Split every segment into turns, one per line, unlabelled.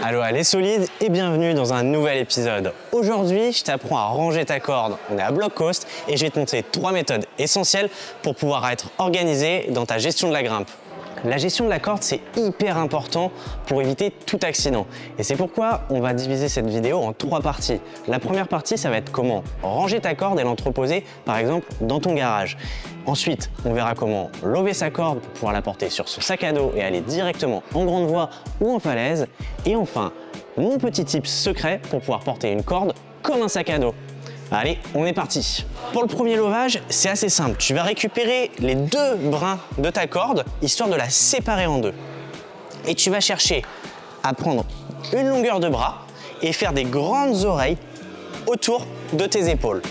Allo les solides et bienvenue dans un nouvel épisode. Aujourd'hui, je t'apprends à ranger ta corde. On est à Block Coast et je vais te montrer 3 méthodes essentielles pour pouvoir être organisé dans ta gestion de la grimpe. La gestion de la corde, c'est hyper important pour éviter tout accident. Et c'est pourquoi on va diviser cette vidéo en 3 parties. La première partie, ça va être comment ranger ta corde et l'entreposer, par exemple, dans ton garage. Ensuite, on verra comment lever sa corde pour pouvoir la porter sur son sac à dos et aller directement en grande voie ou en falaise. Et enfin, mon petit tips secret pour pouvoir porter une corde comme un sac à dos. Allez, on est parti. Pour le premier levage, c'est assez simple. Tu vas récupérer les 2 brins de ta corde, histoire de la séparer en 2. Et tu vas chercher à prendre une longueur de bras et faire des grandes oreilles autour de tes épaules.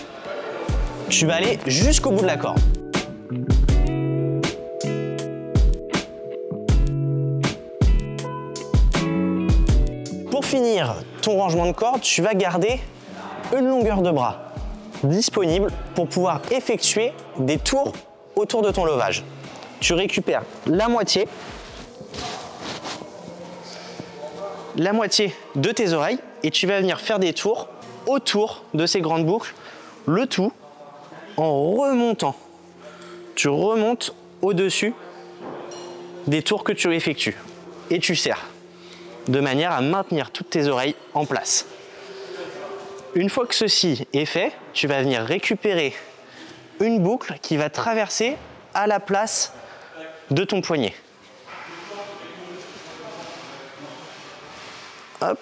Tu vas aller jusqu'au bout de la corde. Pour finir ton rangement de corde, tu vas garder une longueur de bras disponible pour pouvoir effectuer des tours autour de ton levage. Tu récupères la moitié de tes oreilles et tu vas venir faire des tours autour de ces grandes boucles, le tout en remontant. Tu remontes au-dessus des tours que tu effectues et tu serres de manière à maintenir toutes tes oreilles en place. Une fois que ceci est fait, tu vas venir récupérer une boucle qui va traverser à la place de ton poignet. Hop.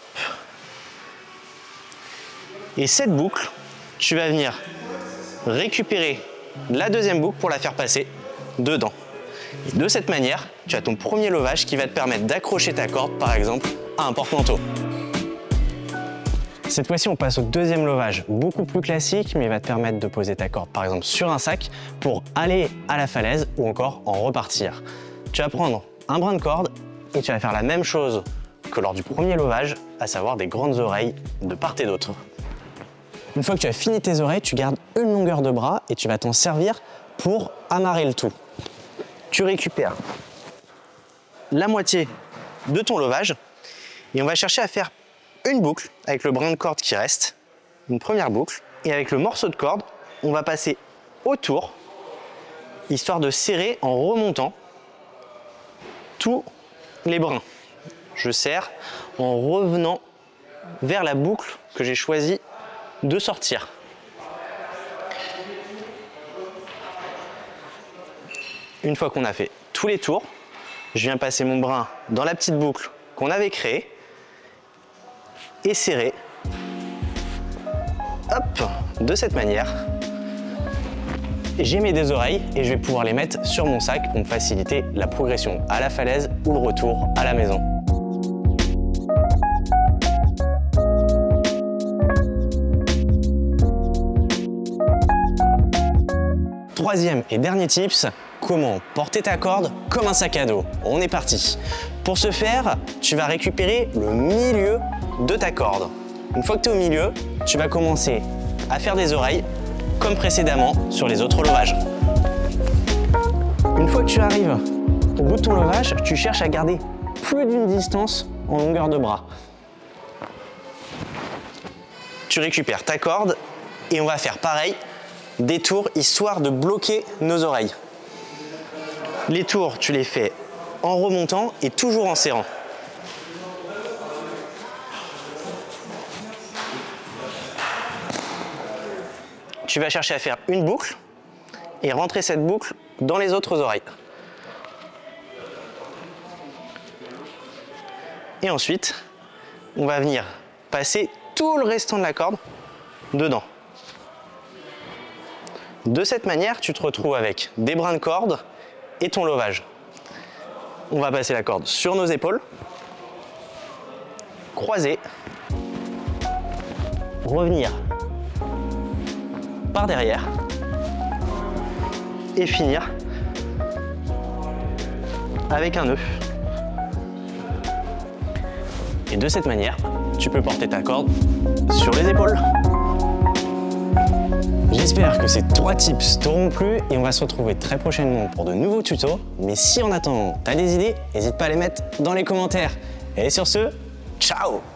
Et cette boucle, tu vas venir récupérer la deuxième boucle pour la faire passer dedans. Et de cette manière, tu as ton premier levage qui va te permettre d'accrocher ta corde, par exemple, à un porte-manteau. Cette fois-ci, on passe au deuxième levage, beaucoup plus classique, mais il va te permettre de poser ta corde, par exemple, sur un sac pour aller à la falaise ou encore en repartir. Tu vas prendre un brin de corde et tu vas faire la même chose que lors du premier levage, à savoir des grandes oreilles de part et d'autre. Une fois que tu as fini tes oreilles, tu gardes une longueur de bras et tu vas t'en servir pour amarrer le tout. Tu récupères la moitié de ton levage et on va chercher à faire une boucle avec le brin de corde qui reste, une première boucle, et avec le morceau de corde, on va passer autour, histoire de serrer en remontant tous les brins. Je serre en revenant vers la boucle que j'ai choisi de sortir. Une fois qu'on a fait tous les tours, je viens passer mon brin dans la petite boucle qu'on avait créée et serrer, hop, de cette manière. J'ai mes 2 oreilles et je vais pouvoir les mettre sur mon sac pour me faciliter la progression à la falaise ou le retour à la maison. Troisième et dernier tips, comment porter ta corde comme un sac à dos. On est parti. Pour ce faire, tu vas récupérer le milieu de ta corde. Une fois que tu es au milieu, tu vas commencer à faire des oreilles comme précédemment sur les autres levages. Une fois que tu arrives au bout de ton levage, tu cherches à garder plus d'une distance en longueur de bras. Tu récupères ta corde et on va faire pareil, des tours histoire de bloquer nos oreilles. Les tours, tu les fais en remontant et toujours en serrant. Tu vas chercher à faire une boucle et rentrer cette boucle dans les autres oreilles. Et ensuite, on va venir passer tout le restant de la corde dedans. De cette manière, tu te retrouves avec des brins de corde et ton levage. On va passer la corde sur nos épaules, croiser, revenir par derrière et finir avec un nœud. Et de cette manière, tu peux porter ta corde sur les épaules. J'espère que ces 3 tips t'auront plu et on va se retrouver très prochainement pour de nouveaux tutos. Mais si en attendant, tu as des idées, n'hésite pas à les mettre dans les commentaires. Et sur ce, Ciao!